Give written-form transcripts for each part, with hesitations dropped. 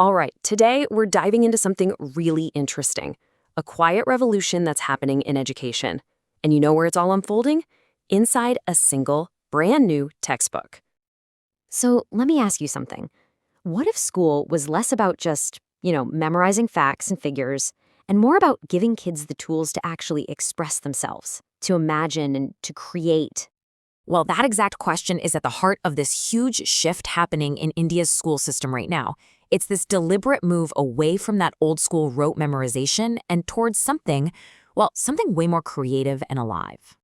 All right, today we're diving into something really interesting, a quiet revolution that's happening in education. And you know where it's all unfolding? Inside a single, brand new textbook. So let me ask you something. What if school was less about just, memorizing facts and figures, and more about giving kids the tools to actually express themselves, to imagine and to create? Well, that exact question is at the heart of this huge shift happening in India's school system right now. It's this deliberate move away from that old school rote memorization and towards something way more creative and alive.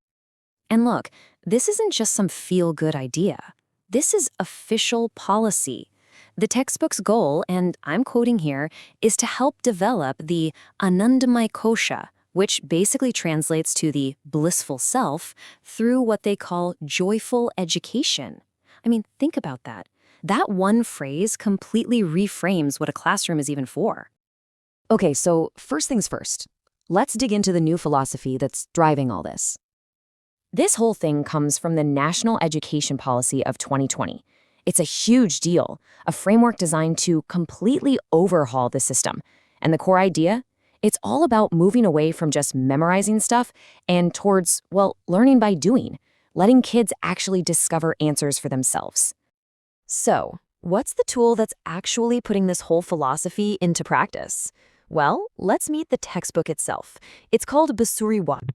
And look, this isn't just some feel-good idea. This is official policy. The textbook's goal, and I'm quoting here, is to help develop the Anandamay Kosha, which basically translates to the blissful self, through what they call joyful education. I mean, think about that. That one phrase completely reframes what a classroom is even for. Okay, so first things first. Let's dig into the new philosophy that's driving all this. This whole thing comes from the National Education Policy of 2020. It's a huge deal, a framework designed to completely overhaul the system. And the core idea? It's all about moving away from just memorizing stuff and towards, learning by doing, letting kids actually discover answers for themselves. So, what's the tool that's actually putting this whole philosophy into practice? Well, let's meet the textbook itself. It's called Basuri One.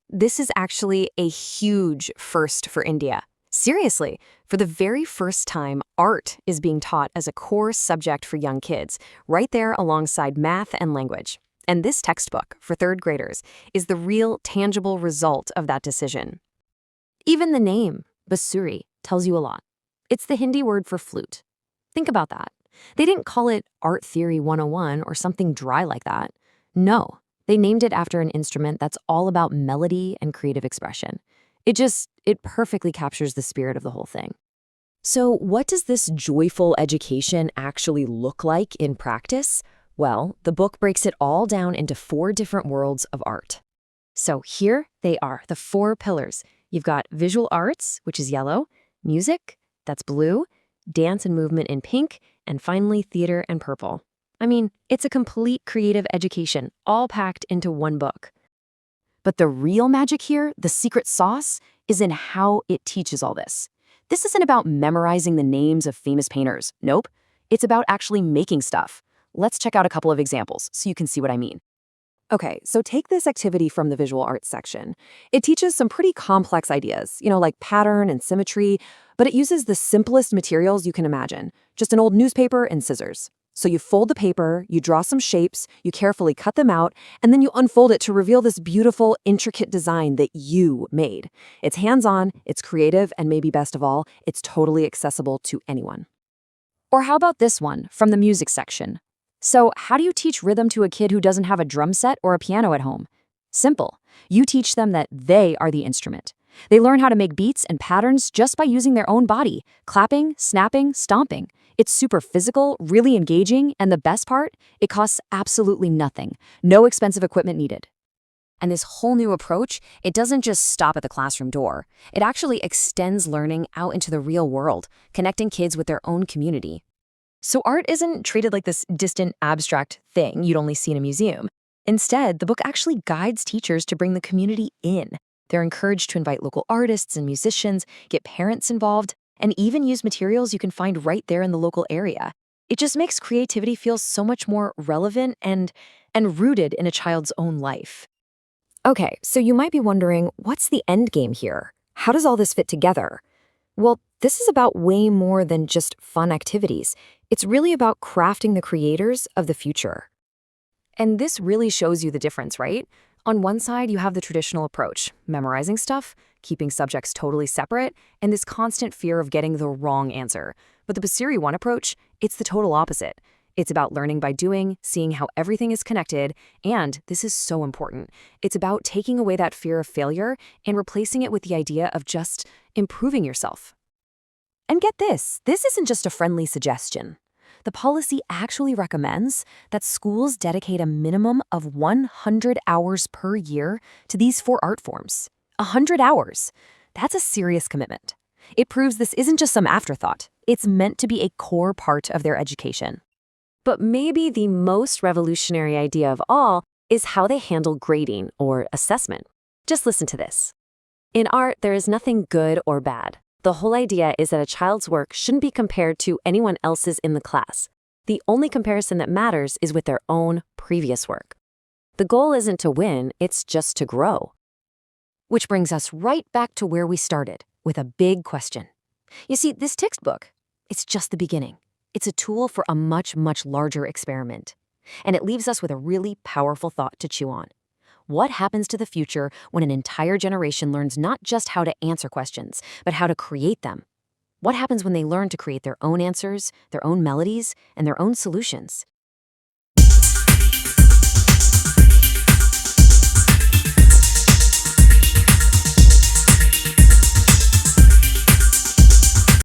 This is actually a huge first for India. Seriously, for the very first time, art is being taught as a core subject for young kids, right there alongside math and language. And this textbook, for third graders, is the real, tangible result of that decision. Even the name, Basuri, tells you a lot. It's the Hindi word for flute. Think about that. They didn't call it Art Theory 101 or something dry like that. No, they named it after an instrument that's all about melody and creative expression. It perfectly captures the spirit of the whole thing. So what does this joyful education actually look like in practice? Well, the book breaks it all down into 4 different worlds of art. So here they are, the 4 pillars. You've got visual arts, which is yellow, music, that's blue, dance and movement in pink, and finally theater and purple. I mean, it's a complete creative education, all packed into one book. But the real magic here, the secret sauce, is in how it teaches all this. This isn't about memorizing the names of famous painters. Nope. It's about actually making stuff. Let's check out a couple of examples so you can see what I mean. Okay, so take this activity from the visual arts section. It teaches some pretty complex ideas, like pattern and symmetry, but it uses the simplest materials you can imagine, just an old newspaper and scissors. So you fold the paper, you draw some shapes, you carefully cut them out, and then you unfold it to reveal this beautiful, intricate design that you made. It's hands-on, it's creative, and maybe best of all, it's totally accessible to anyone. Or how about this one from the music section? So how do you teach rhythm to a kid who doesn't have a drum set or a piano at home? Simple. You teach them that they are the instrument. They learn how to make beats and patterns just by using their own body, clapping, snapping, stomping. It's super physical, really engaging, and the best part, it costs absolutely nothing. No expensive equipment needed. And this whole new approach, it doesn't just stop at the classroom door. It actually extends learning out into the real world, connecting kids with their own community. So art isn't treated like this distant, abstract thing you'd only see in a museum. Instead, the book actually guides teachers to bring the community in. They're encouraged to invite local artists and musicians, get parents involved, and even use materials you can find right there in the local area. It just makes creativity feel so much more relevant and rooted in a child's own life. Okay, so you might be wondering, what's the end game here? How does all this fit together? Well, this is about way more than just fun activities. It's really about crafting the creators of the future. And this really shows you the difference, right? On one side, you have the traditional approach, memorizing stuff, keeping subjects totally separate, and this constant fear of getting the wrong answer. But the Basuri One approach, it's the total opposite. It's about learning by doing, seeing how everything is connected, and this is so important. It's about taking away that fear of failure and replacing it with the idea of just improving yourself. And get this isn't just a friendly suggestion. The policy actually recommends that schools dedicate a minimum of 100 hours per year to these 4 art forms. 100 hours. That's a serious commitment. It proves this isn't just some afterthought. It's meant to be a core part of their education. But maybe the most revolutionary idea of all is how they handle grading or assessment. Just listen to this. In art, there is nothing good or bad. The whole idea is that a child's work shouldn't be compared to anyone else's in the class. The only comparison that matters is with their own previous work. The goal isn't to win, it's just to grow. Which brings us right back to where we started, with a big question. You see, this textbook, it's just the beginning. It's a tool for a much, much larger experiment. And it leaves us with a really powerful thought to chew on. What happens to the future when an entire generation learns not just how to answer questions, but how to create them? What happens when they learn to create their own answers, their own melodies, and their own solutions?